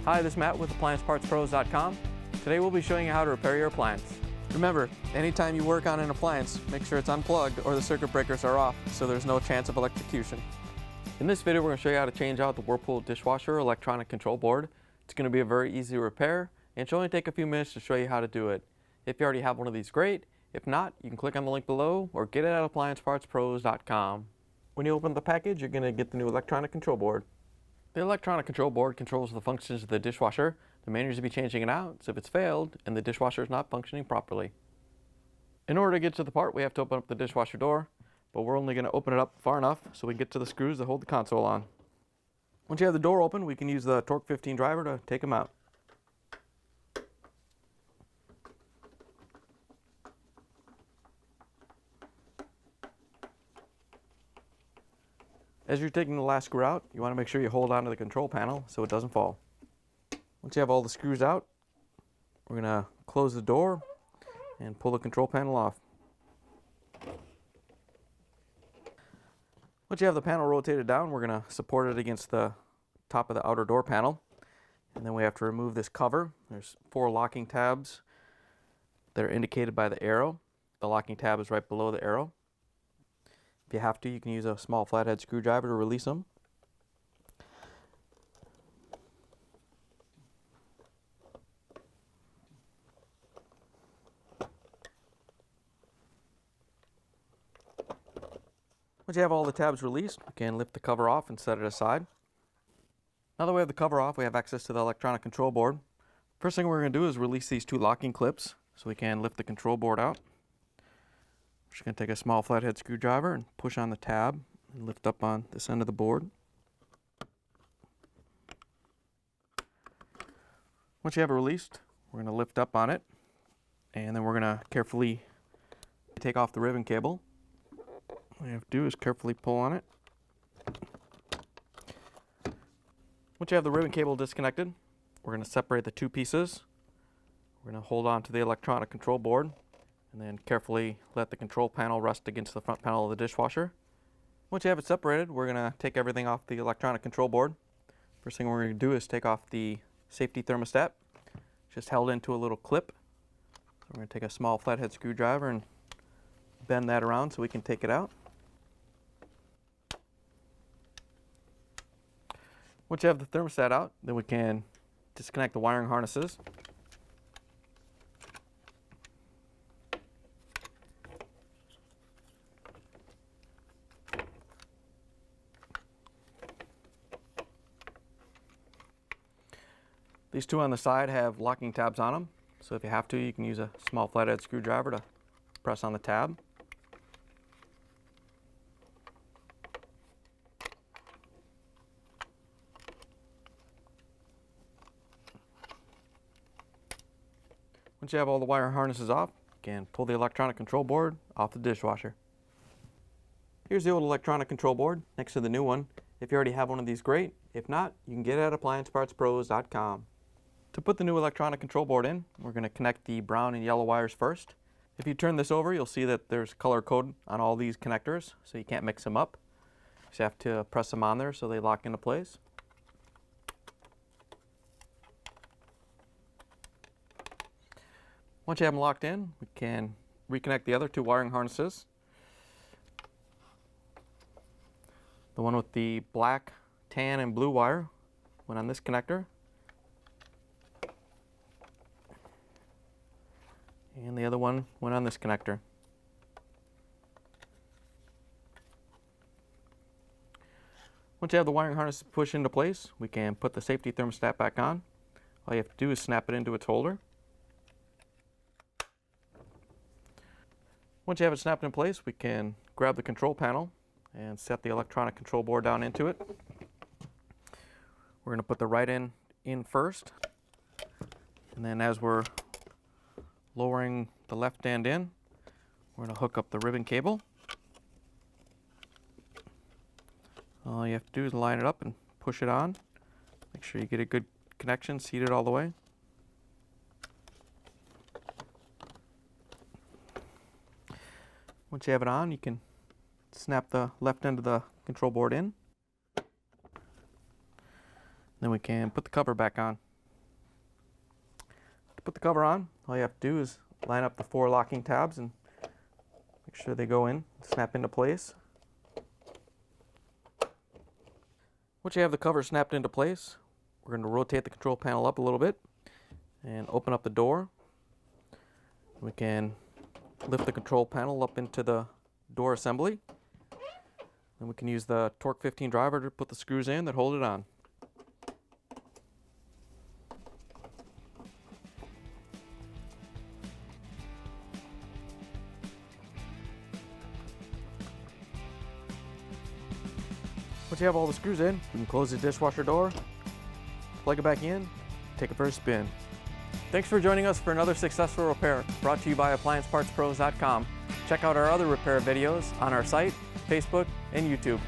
Hi, this is Matt with AppliancePartsPros.com. Today we'll be showing you how to repair your appliance. Remember, anytime you work on an appliance, make sure it's unplugged or the circuit breakers are off so there's no chance of electrocution. In this video, we're going to show you how to change out the Whirlpool Dishwasher electronic control board. It's going to be a very easy repair, and it should only take a few minutes to show you how to do it. If you already have one of these, great. If not, you can click on the link below or get it at AppliancePartsPros.com. When you open the package, you're going to get the new electronic control board. The electronic control board controls the functions of the dishwasher. The main reason to be changing it out is if it's failed and the dishwasher is not functioning properly. In order to get to the part, we have to open up the dishwasher door, but we're only going to open it up far enough so we can get to the screws that hold the console on. Once you have the door open, we can use the Torx 15 driver to take them out. As you're taking the last screw out, you want to make sure you hold on to the control panel so it doesn't fall. Once you have all the screws out, we're going to close the door and pull the control panel off. Once you have the panel rotated down, we're going to support it against the top of the outer door panel. And then we have to remove this cover. There's 4 locking tabs that are indicated by the arrow. The locking tab is right below the arrow. If you have to, you can use a small flathead screwdriver to release them. Once you have all the tabs released, you can lift the cover off and set it aside. Now that we have the cover off, we have access to the electronic control board. First thing we're going to do is release these 2 locking clips so we can lift the control board out. We're just going to take a small flathead screwdriver and push on the tab and lift up on this end of the board. Once you have it released, we're going to lift up on it, and then we're going to carefully take off the ribbon cable. All you have to do is carefully pull on it. Once you have the ribbon cable disconnected, we're going to separate the 2 pieces. We're going to hold on to the electronic control board and then carefully let the control panel rest against the front panel of the dishwasher. Once you have it separated, we're going to take everything off the electronic control board. First thing we're going to do is take off the safety thermostat. It's just held into a little clip. So we're going to take a small flathead screwdriver and bend that around so we can take it out. Once you have the thermostat out, then we can disconnect the wiring harnesses. These 2 on the side have locking tabs on them, so if you have to, you can use a small flathead screwdriver to press on the tab. Once you have all the wire harnesses off, you can pull the electronic control board off the dishwasher. Here's the old electronic control board next to the new one. If you already have one of these, great. If not, you can get it at AppliancePartsPros.com. To put the new electronic control board in, we're going to connect the brown and yellow wires first. If you turn this over, you'll see that there's color code on all these connectors, so you can't mix them up. You just have to press them on there so they lock into place. Once you have them locked in, we can reconnect the other 2 wiring harnesses. The one with the black, tan, and blue wire went on this connector. And the other one went on this connector. Once you have the wiring harness pushed into place, we can put the safety thermostat back on. All you have to do is snap it into its holder. Once you have it snapped in place, we can grab the control panel and set the electronic control board down into it. We're going to put the right end in first, and then as we're lowering the left end in, we're going to hook up the ribbon cable. All you have to do is line it up and push it on. Make sure you get a good connection, seat it all the way. Once you have it on, you can snap the left end of the control board in. Then we can put the cover back on. To put the cover on, all you have to do is line up the 4 locking tabs and make sure they go in, snap into place. Once you have the cover snapped into place, we're going to rotate the control panel up a little bit and open up the door. We can lift the control panel up into the door assembly. And we can use the Torx 15 driver to put the screws in that hold it on. Once you have all the screws in, you can close the dishwasher door, plug it back in, take it for a spin. Thanks for joining us for another successful repair brought to you by AppliancePartsPros.com. Check out our other repair videos on our site, Facebook, and YouTube.